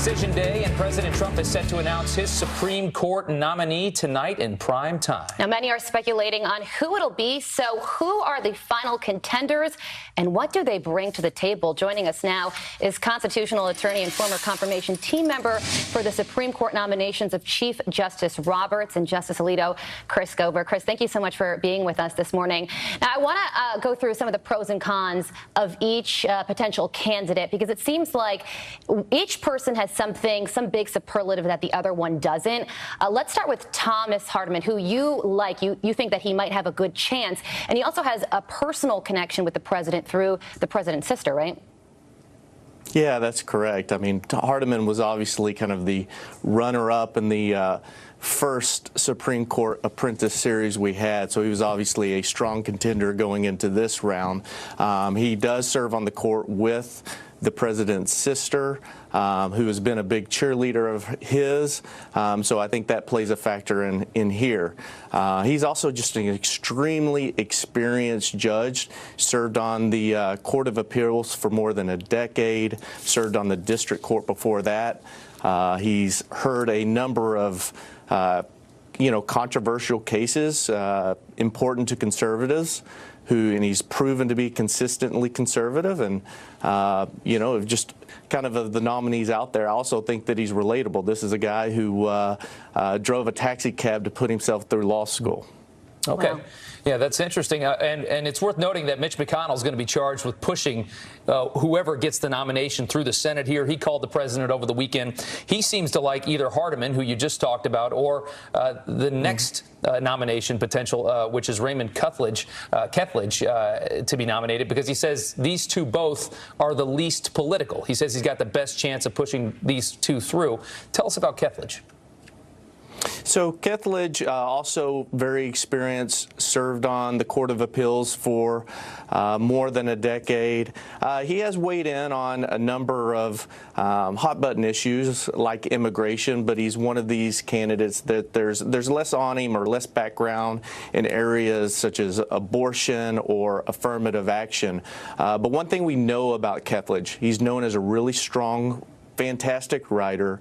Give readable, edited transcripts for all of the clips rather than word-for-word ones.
Decision Day, and President Trump is set to announce his Supreme Court nominee tonight in prime time. Now, many are speculating on who it'll be. So who are the final contenders, and what do they bring to the table? Joining us now is constitutional attorney and former confirmation team member for the Supreme Court nominations of Chief Justice Roberts and Justice Alito, Chris Gober. Chris, thank you so much for being with us this morning. Now, I want to go through some of the pros and cons of each potential candidate, because it seems like each person has something, some big superlative that the other one doesn't. Let's start with Thomas Hardiman, who you like. You think that he might have a good chance. And he also has a personal connection with the president through the president's sister, right? Yeah, that's correct. I mean, Hardiman was obviously kind of the runner-up in the first Supreme Court apprentice series we had, so he was obviously a strong contender going into this round. He does serve on the court with the president's sister, who has been a big cheerleader of his, so I think that plays a factor in here. He's also just an extremely experienced judge, served on the Court of Appeals for more than a decade, served on the district court before that. He's heard a number of controversial cases important to conservatives, and he's proven to be consistently conservative. And, just kind of the nominees out there, I also think that he's relatable. This is a guy who drove a taxi cab to put himself through law school. Okay. Wow. Yeah, that's interesting. And it's worth noting that Mitch McConnell is going to be charged with pushing whoever gets the nomination through the Senate here. He called the president over the weekend. He seems to like either Hardiman, who you just talked about, or the next nomination potential, which is Raymond Kethledge, to be nominated, because he says these two both are the least political. He says he's got the best chance of pushing these two through. Tell us about Kethledge. So Kethledge, also very experienced, served on the Court of Appeals for more than a decade. He has weighed in on a number of hot-button issues like immigration, but he's one of these candidates that there's less on him or less background in areas such as abortion or affirmative action. But one thing we know about Kethledge, he's known as a really strong, fantastic writer,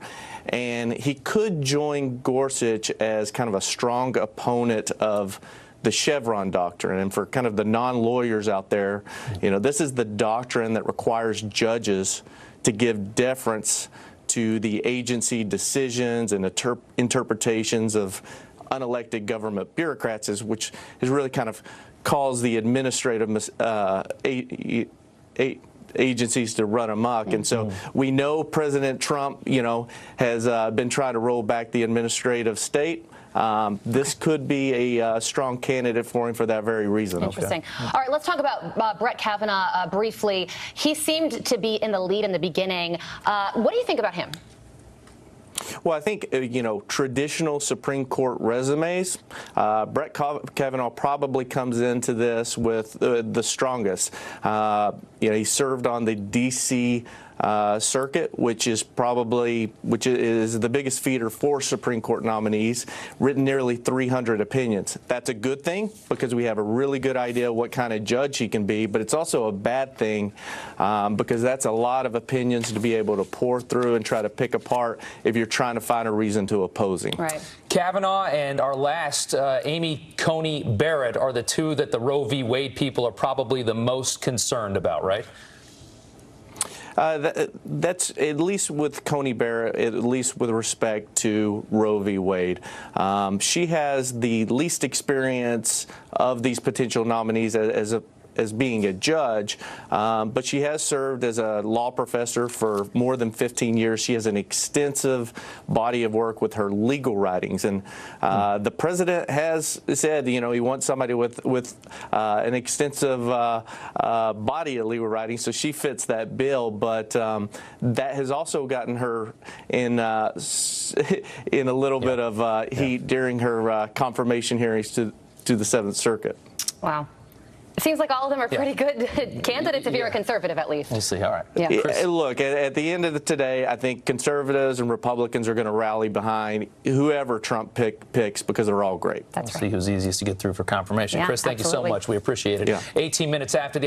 and he could join Gorsuch as kind of a strong opponent of the Chevron doctrine. And for kind of the non-lawyers out there, this is the doctrine that requires judges to give deference to the agency decisions and interpretations of unelected government bureaucrats, which has really kind of caused the administrative agencies to run amok. And so we know President Trump, has been trying to roll back the administrative state. This could be a strong candidate for him for that very reason. Interesting. Okay. All right, let's talk about Brett Kavanaugh briefly. He seemed to be in the lead in the beginning. What do you think about him? Well, I think, traditional Supreme Court resumes, Brett Kavanaugh probably comes into this with the strongest. He served on the D.C. Circuit, which is the biggest feeder for Supreme Court nominees, written nearly 300 opinions. That's a good thing because we have a really good idea what kind of judge he can be, but it's also a bad thing because that's a lot of opinions to be able to pour through and try to pick apart if you're trying to find a reason to oppose him. Right. Kavanaugh and our last, Amy Coney Barrett, are the two that the Roe v. Wade people are probably the most concerned about, right? That's at least with Coney Barrett, at least with respect to Roe v. Wade. She has the least experience of these potential nominees as being a judge, but she has served as a law professor for more than 15 years. She has an extensive body of work with her legal writings, and the president has said, he wants somebody with an extensive body of legal writing, so she fits that bill. But that has also gotten her in a little bit of heat during her confirmation hearings to the Seventh Circuit. Wow. It seems like all of them are pretty good candidates if you're a conservative, at least. We'll see. All right. Yeah. Look, at the end of the day, I think conservatives and Republicans are going to rally behind whoever Trump picks because they're all great. We'll see who's easiest to get through for confirmation. Yeah, Chris, thank you so much. We appreciate it. Yeah. 18 minutes after the